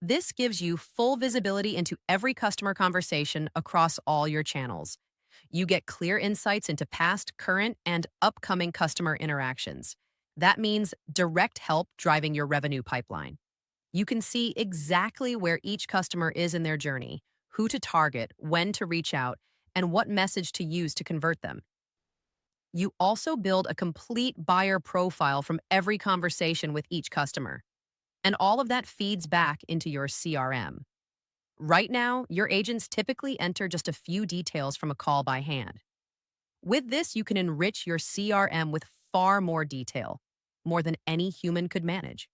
This gives you full visibility into every customer conversation across all your channels. You get clear insights into past, current, and upcoming customer interactions. That means direct help driving your revenue pipeline. You can see exactly where each customer is in their journey, who to target, when to reach out, and what message to use to convert them. You also build a complete buyer profile from every conversation with each customer. And all of that feeds back into your CRM. Right now, your agents typically enter just a few details from a call by hand. With this, you can enrich your CRM with far more detail, more than any human could manage.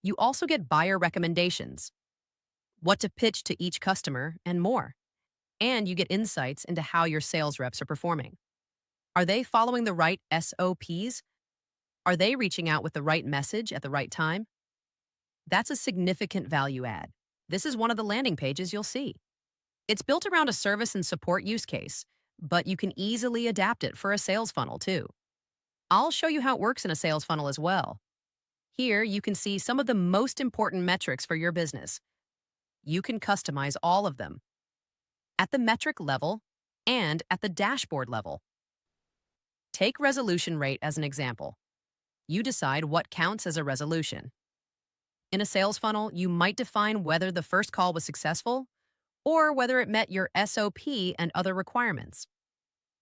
You also get buyer recommendations, what to pitch to each customer, and more. And you get insights into how your sales reps are performing. Are they following the right SOPs? Are they reaching out with the right message at the right time? That's a significant value add. This is one of the landing pages you'll see. It's built around a service and support use case, but you can easily adapt it for a sales funnel too. I'll show you how it works in a sales funnel as well. Here, you can see some of the most important metrics for your business. You can customize all of them at the metric level and at the dashboard level. Take resolution rate as an example. You decide what counts as a resolution. In a sales funnel, you might define whether the first call was successful or whether it met your SOP and other requirements.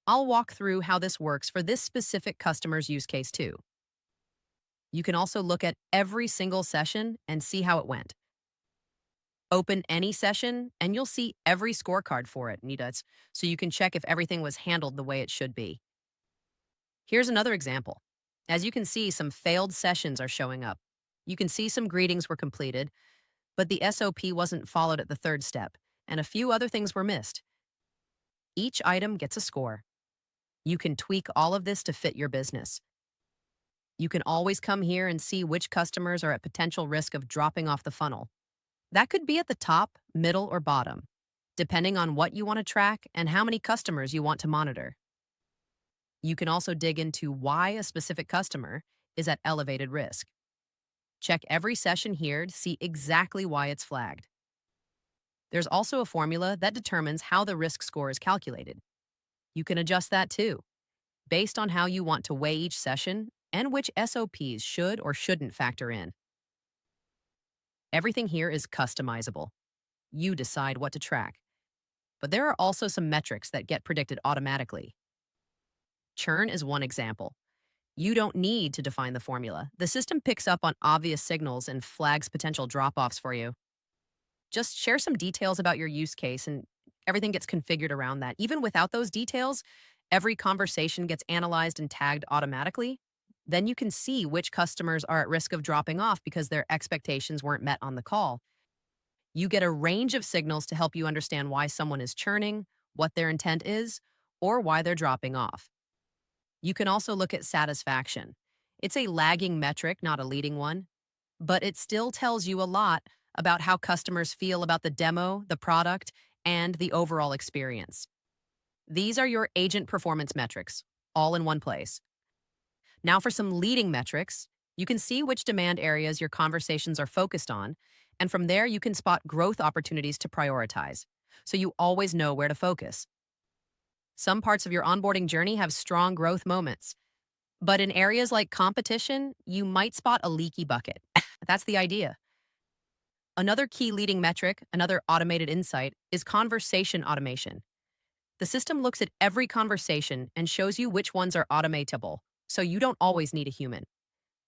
I'll walk through how this works for this specific customer's use case too. You can also look at every single session and see how it went. Open any session and you'll see every scorecard for it, so you can check if everything was handled the way it should be. Here's another example. As you can see, some failed sessions are showing up. You can see some greetings were completed, but the SOP wasn't followed at the third step, and a few other things were missed. Each item gets a score. You can tweak all of this to fit your business. You can always come here and see which customers are at potential risk of dropping off the funnel. That could be at the top, middle, or bottom, depending on what you want to track and how many customers you want to monitor. You can also dig into why a specific customer is at elevated risk. Check every session here to see exactly why it's flagged. There's also a formula that determines how the risk score is calculated. You can adjust that too, based on how you want to weigh each session and which SOPs should or shouldn't factor in. Everything here is customizable. You decide what to track. But there are also some metrics that get predicted automatically. Churn is one example. You don't need to define the formula. The system picks up on obvious signals and flags potential drop-offs for you. Just share some details about your use case and everything gets configured around that. Even without those details, every conversation gets analyzed and tagged automatically. Then you can see which customers are at risk of dropping off because their expectations weren't met on the call. You get a range of signals to help you understand why someone is churning, what their intent is, or why they're dropping off. You can also look at satisfaction. It's a lagging metric, not a leading one, but it still tells you a lot about how customers feel about the demo, the product, and the overall experience. These are your agent performance metrics, all in one place. Now for some leading metrics, you can see which demand areas your conversations are focused on, and from there you can spot growth opportunities to prioritize, so you always know where to focus. Some parts of your onboarding journey have strong growth moments, but in areas like competition, you might spot a leaky bucket. That's the idea. Another key leading metric, another automated insight, is conversation automation. The system looks at every conversation and shows you which ones are automatable, so you don't always need a human.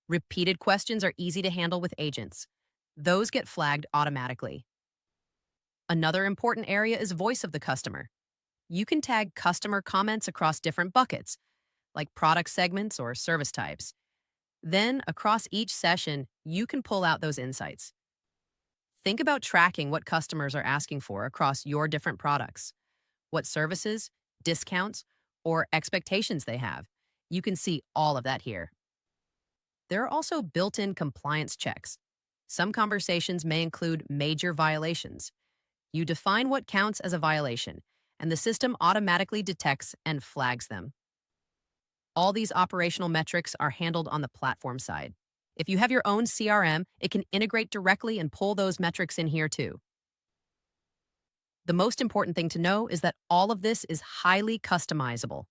Repeated questions are easy to handle with agents. Those get flagged automatically. Another important area is voice of the customer. You can tag customer comments across different buckets, like product segments or service types. Then, across each session, you can pull out those insights. Think about tracking what customers are asking for across your different products, what services, discounts, or expectations they have. You can see all of that here. There are also built-in compliance checks. Some conversations may include major violations. You define what counts as a violation, and the system automatically detects and flags them. All these operational metrics are handled on the platform side. If you have your own CRM, it can integrate directly and pull those metrics in here too. The most important thing to know is that all of this is highly customizable.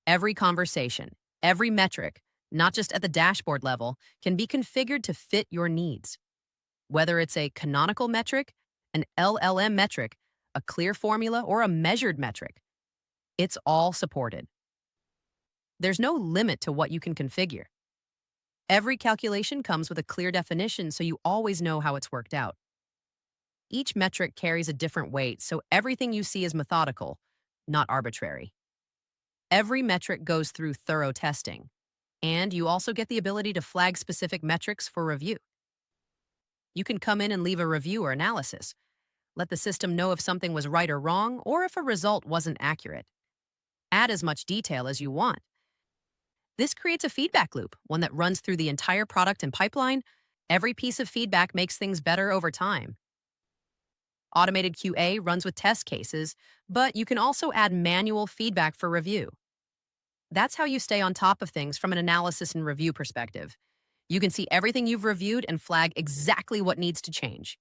Every conversation, every metric, not just at the dashboard level, can be configured to fit your needs. Whether it's a canonical metric, an LLM metric, a clear formula, or a measured metric, it's all supported. There's no limit to what you can configure. Every calculation comes with a clear definition so you always know how it's worked out. Each metric carries a different weight, so everything you see is methodical, not arbitrary. Every metric goes through thorough testing, and you also get the ability to flag specific metrics for review. You can come in and leave a review or analysis. Let the system know if something was right or wrong, or if a result wasn't accurate. Add as much detail as you want. This creates a feedback loop, one that runs through the entire product and pipeline. Every piece of feedback makes things better over time. Automated QA runs with test cases, but you can also add manual feedback for review. That's how you stay on top of things from an analysis and review perspective. You can see everything you've reviewed and flag exactly what needs to change.